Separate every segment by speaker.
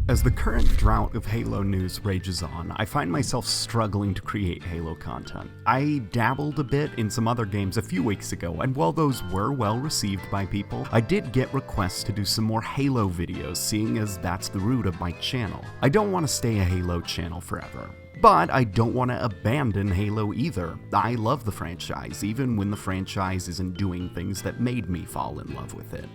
Speaker 1: As the current drought of Halo news rages on, I find myself struggling to create Halo content. I dabbled a bit in some other games a few weeks ago, and while those were well received by people, I did get requests to do some more Halo videos, seeing as that's the root of my channel. I don't want to stay a Halo channel forever, but I don't want to abandon Halo either. I love the franchise, even when the franchise isn't doing things that made me fall in love with it.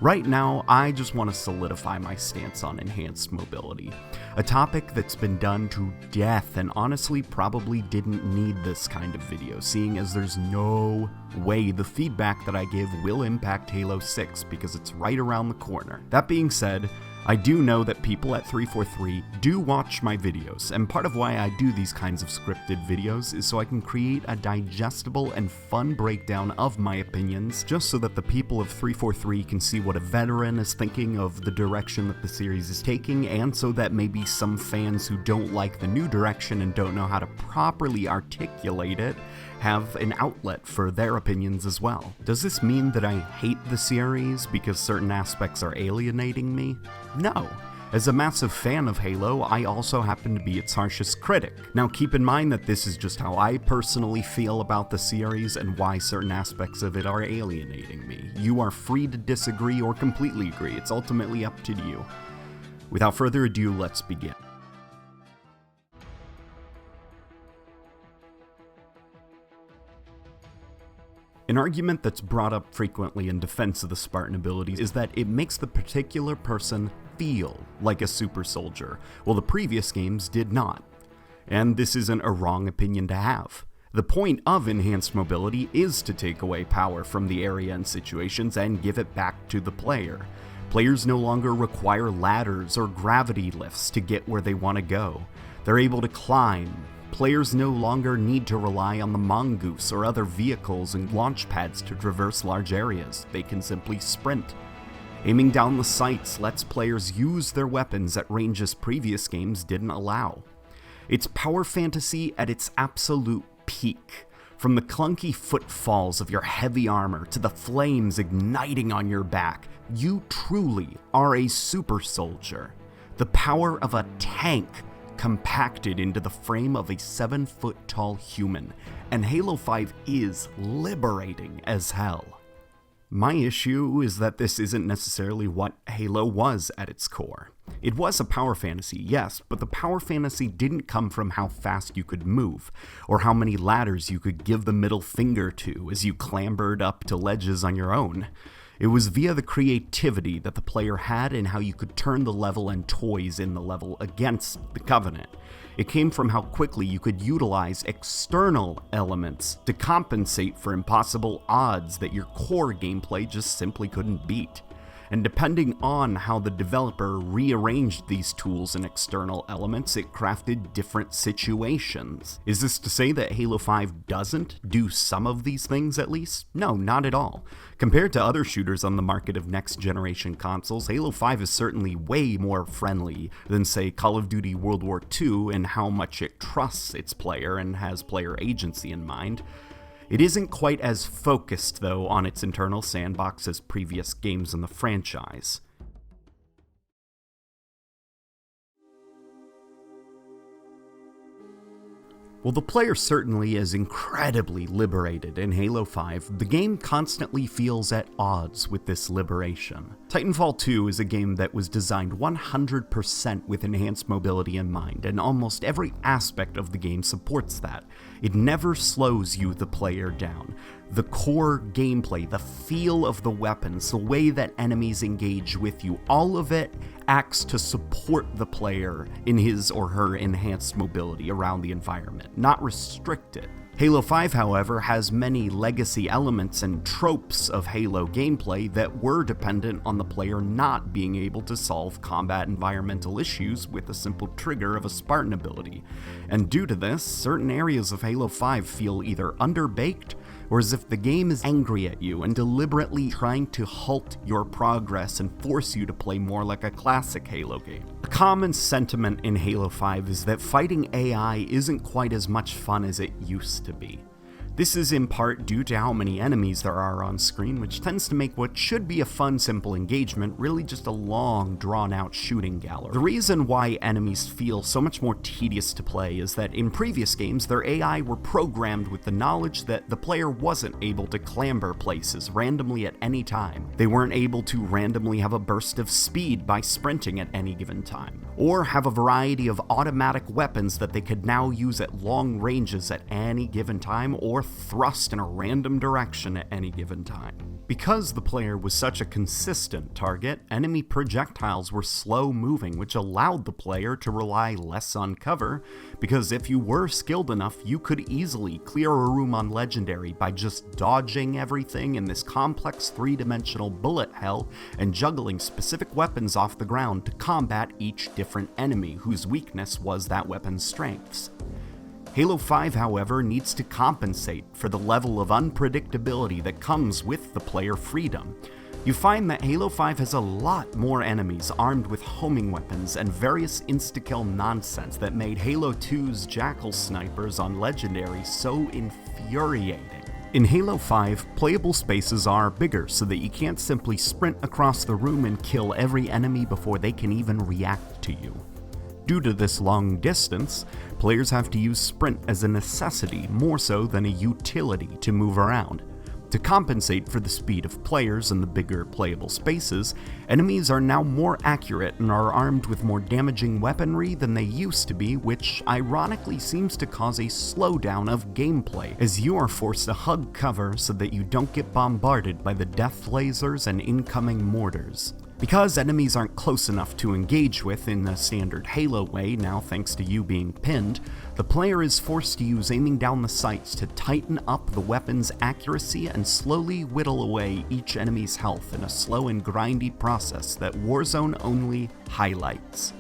Speaker 1: Right now, I just want to solidify my stance on enhanced mobility, a topic that's been done to death and honestly probably didn't need this kind of video, seeing as there's no way the feedback that I give will impact Halo 6 because it's right around the corner. That being said, I do know that people at 343 do watch my videos, and part of why I do these kinds of scripted videos is so I can create a digestible and fun breakdown of my opinions, just so that the people of 343 can see what a veteran is thinking of the direction that the series is taking, and so that maybe some fans who don't like the new direction and don't know how to properly articulate it have an outlet for their opinions as well. Does this mean that I hate the series because certain aspects are alienating me? No. As a massive fan of Halo, I also happen to be its harshest critic. Now keep in mind that this is just how I personally feel about the series and why certain aspects of it are alienating me. You are free to disagree or completely agree, it's ultimately up to you. Without further ado, let's begin. An argument that's brought up frequently in defense of the Spartan Abilities is that it makes the particular person feel like a super soldier, while the previous games did not. And this isn't a wrong opinion to have. The point of enhanced mobility is to take away power from the area and situations and give it back to the player. Players no longer require ladders or gravity lifts to get where they want to go. They're able to climb. Players no longer need to rely on the mongoose or other vehicles and launch pads to traverse large areas. They can simply sprint. Aiming down the sights lets players use their weapons at ranges previous games didn't allow. It's power fantasy at its absolute peak. From the clunky footfalls of your heavy armor to the flames igniting on your back, you truly are a super soldier. The power of a tank compacted into the frame of a 7-foot-tall human, and Halo 5 is liberating as hell. My issue is that this isn't necessarily what Halo was at its core. It was a power fantasy, yes, but the power fantasy didn't come from how fast you could move, or how many ladders you could give the middle finger to as you clambered up to ledges on your own. It was via the creativity that the player had and how you could turn the level and toys in the level against the Covenant. It came from how quickly you could utilize external elements to compensate for impossible odds that your core gameplay just simply couldn't beat. And depending on how the developer rearranged these tools and external elements, it crafted different situations. Is this to say that Halo 5 doesn't do some of these things at least? No, not at all. Compared to other shooters on the market of next-generation consoles, Halo 5 is certainly way more friendly than, say, Call of Duty World War II in how much it trusts its player and has player agency in mind. It isn't quite as focused, though, on its internal sandbox as previous games in the franchise. While the player certainly is incredibly liberated in Halo 5, the game constantly feels at odds with this liberation. Titanfall 2 is a game that was designed 100% with enhanced mobility in mind, and almost every aspect of the game supports that. It never slows you, the player, down. The core gameplay, the feel of the weapons, the way that enemies engage with you, all of it acts to support the player in his or her enhanced mobility around the environment, not restrict it. Halo 5, however, has many legacy elements and tropes of Halo gameplay that were dependent on the player not being able to solve combat environmental issues with a simple trigger of a Spartan ability. And due to this, certain areas of Halo 5 feel either underbaked or as if the game is angry at you and deliberately trying to halt your progress and force you to play more like a classic Halo game. A common sentiment in Halo 5 is that fighting AI isn't quite as much fun as it used to be. This is in part due to how many enemies there are on screen, which tends to make what should be a fun, simple engagement really just a long, drawn-out shooting gallery. The reason why enemies feel so much more tedious to play is that in previous games, their AI were programmed with the knowledge that the player wasn't able to clamber places randomly at any time. They weren't able to randomly have a burst of speed by sprinting at any given time, or have a variety of automatic weapons that they could now use at long ranges at any given time, or thrust in a random direction at any given time. Because the player was such a consistent target, enemy projectiles were slow moving, which allowed the player to rely less on cover, because if you were skilled enough, you could easily clear a room on Legendary by just dodging everything in this complex 3-dimensional bullet hell and juggling specific weapons off the ground to combat each different enemy whose weakness was that weapon's strengths. Halo 5, however, needs to compensate for the level of unpredictability that comes with the player freedom. You find that Halo 5 has a lot more enemies armed with homing weapons and various insta-kill nonsense that made Halo 2's Jackal snipers on Legendary so infuriating. In Halo 5, playable spaces are bigger so that you can't simply sprint across the room and kill every enemy before they can even react to you. Due to this long distance, players have to use sprint as a necessity more so than a utility to move around. To compensate for the speed of players and the bigger playable spaces, enemies are now more accurate and are armed with more damaging weaponry than they used to be, which ironically seems to cause a slowdown of gameplay, as you are forced to hug cover so that you don't get bombarded by the death lasers and incoming mortars. Because enemies aren't close enough to engage with in the standard Halo way, now thanks to you being pinned, the player is forced to use aiming down the sights to tighten up the weapon's accuracy and slowly whittle away each enemy's health in a slow and grindy process that Warzone only highlights.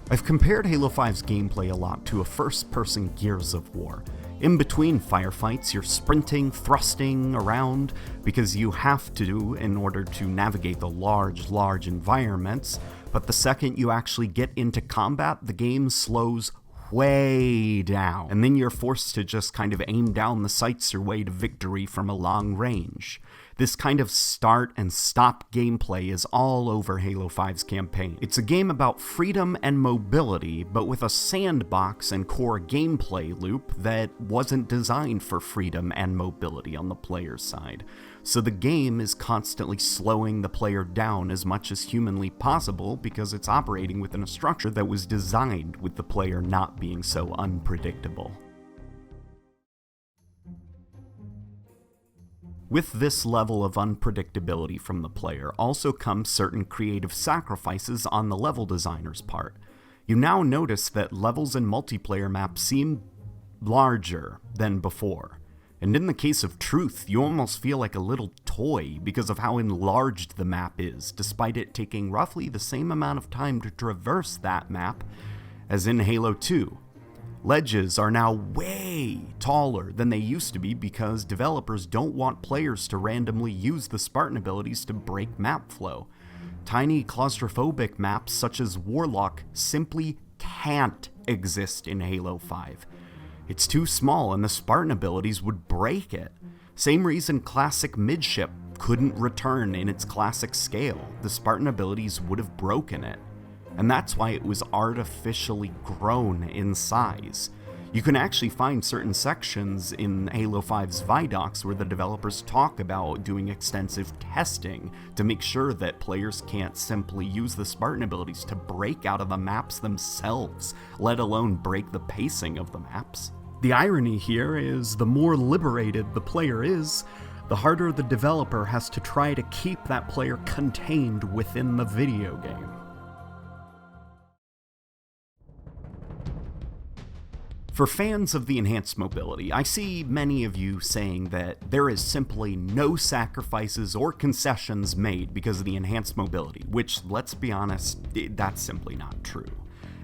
Speaker 1: I've compared Halo 5's gameplay a lot to a first-person Gears of War. In between firefights, you're sprinting, thrusting around, because you have to in order to navigate the large environments, but the second you actually get into combat, the game slows way down, and then you're forced to just kind of aim down the sights your way to victory from a long range. This kind of start and stop gameplay is all over Halo 5's campaign. It's a game about freedom and mobility, but with a sandbox and core gameplay loop that wasn't designed for freedom and mobility on the player's side. So the game is constantly slowing the player down as much as humanly possible because it's operating within a structure that was designed with the player not being so unpredictable. With this level of unpredictability from the player also comes certain creative sacrifices on the level designer's part. You now notice that levels in multiplayer maps seem larger than before. And in the case of Truth, you almost feel like a little toy because of how enlarged the map is, despite it taking roughly the same amount of time to traverse that map as in Halo 2. Ledges are now way taller than they used to be because developers don't want players to randomly use the Spartan abilities to break map flow. Tiny claustrophobic maps such as Warlock simply can't exist in Halo 5. It's too small and the Spartan abilities would break it. Same reason classic midship couldn't return in its classic scale. The Spartan abilities would have broken it. And that's why it was artificially grown in size. You can actually find certain sections in Halo 5's Vidocs where the developers talk about doing extensive testing to make sure that players can't simply use the Spartan abilities to break out of the maps themselves, let alone break the pacing of the maps. The irony here is the more liberated the player is, the harder the developer has to try to keep that player contained within the video game. For fans of the enhanced mobility, I see many of you saying that there is simply no sacrifices or concessions made because of the enhanced mobility, which, let's be honest, that's simply not true.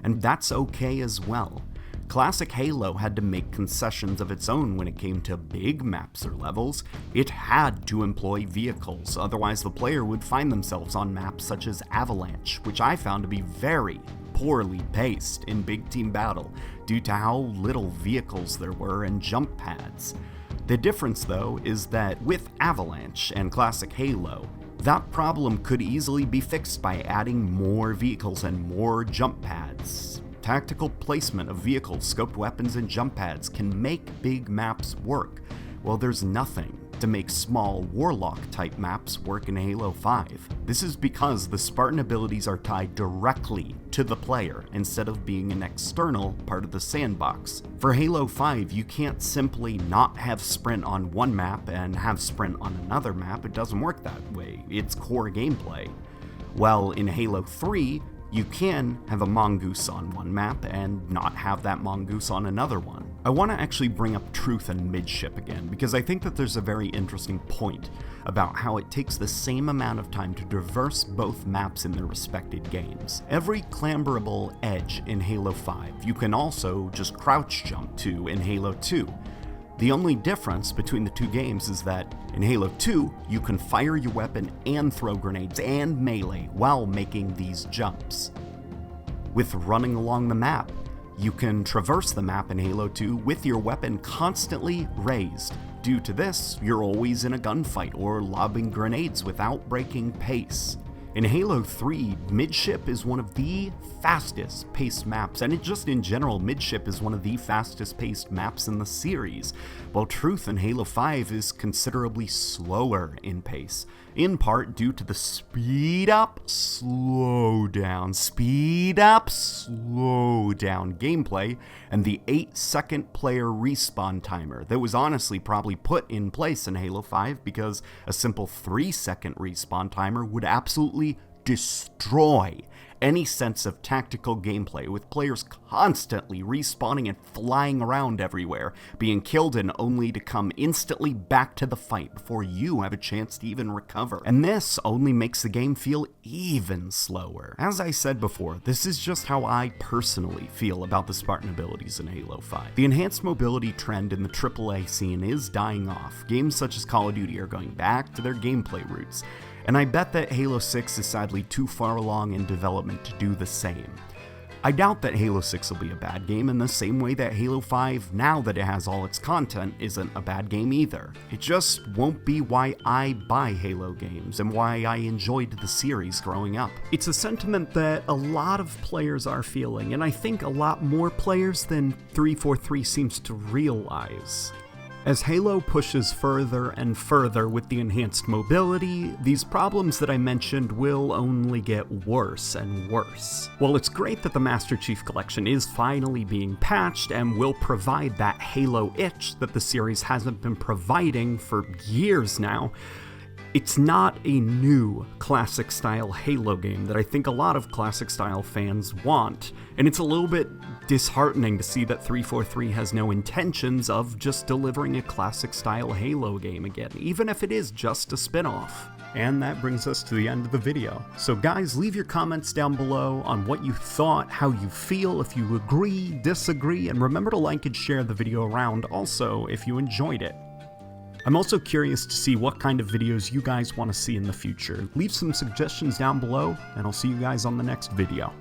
Speaker 1: And that's okay as well. Classic Halo had to make concessions of its own when it came to big maps or levels. It had to employ vehicles, otherwise the player would find themselves on maps such as Avalanche, which I found to be very poorly paced in big team battle due to how little vehicles there were and jump pads. The difference though is that with Avalanche and Classic Halo, that problem could easily be fixed by adding more vehicles and more jump pads. Tactical placement of vehicles, scoped weapons, and jump pads can make big maps work, while there's nothing to make small Warlock-type maps work in Halo 5. This is because the Spartan abilities are tied directly to the player instead of being an external part of the sandbox. For Halo 5, you can't simply not have sprint on one map and have sprint on another map. It doesn't work that way. It's core gameplay. While in Halo 3, you can have a mongoose on one map and not have that mongoose on another one. I want to actually bring up truth and midship again, because I think that there's a very interesting point about how it takes the same amount of time to traverse both maps in their respective games. Every clamberable edge in Halo 5 you can also just crouch jump to in Halo 2. The only difference between the two games is that in Halo 2, you can fire your weapon and throw grenades and melee while making these jumps. With running along the map, you can traverse the map in Halo 2 with your weapon constantly raised. Due to this, you're always in a gunfight or lobbing grenades without breaking pace. In Halo 3, midship is one of the fastest paced maps, and just in general, midship is one of the fastest paced maps in the series, while truth in Halo 5 is considerably slower in pace, in part due to the speed up, slow down gameplay and the 8-second player respawn timer that was honestly probably put in place in Halo 5 because a simple 3-second respawn timer would absolutely destroy any sense of tactical gameplay, with players constantly respawning and flying around everywhere, being killed and only to come instantly back to the fight before you have a chance to even recover. And this only makes the game feel even slower. As I said before, this is just how I personally feel about the Spartan abilities in Halo 5. The enhanced mobility trend in the AAA scene is dying off. Games such as Call of Duty are going back to their gameplay roots, and I bet that Halo 6 is sadly too far along in development to do the same. I doubt that Halo 6 will be a bad game in the same way that Halo 5, now that it has all its content, isn't a bad game either. It just won't be why I buy Halo games and why I enjoyed the series growing up. It's a sentiment that a lot of players are feeling, and I think a lot more players than 343 seems to realize. As Halo pushes further and further with the enhanced mobility, these problems that I mentioned will only get worse and worse. While it's great that the Master Chief Collection is finally being patched and will provide that Halo itch that the series hasn't been providing for years now, it's not a new classic-style Halo game that I think a lot of classic-style fans want, and it's a little bit disheartening to see that 343 has no intentions of just delivering a classic-style Halo game again, even if it is just a spin-off. And that brings us to the end of the video. So guys, leave your comments down below on what you thought, how you feel, if you agree, disagree, and remember to like and share the video around also if you enjoyed it. I'm also curious to see what kind of videos you guys want to see in the future. Leave some suggestions down below, and I'll see you guys on the next video.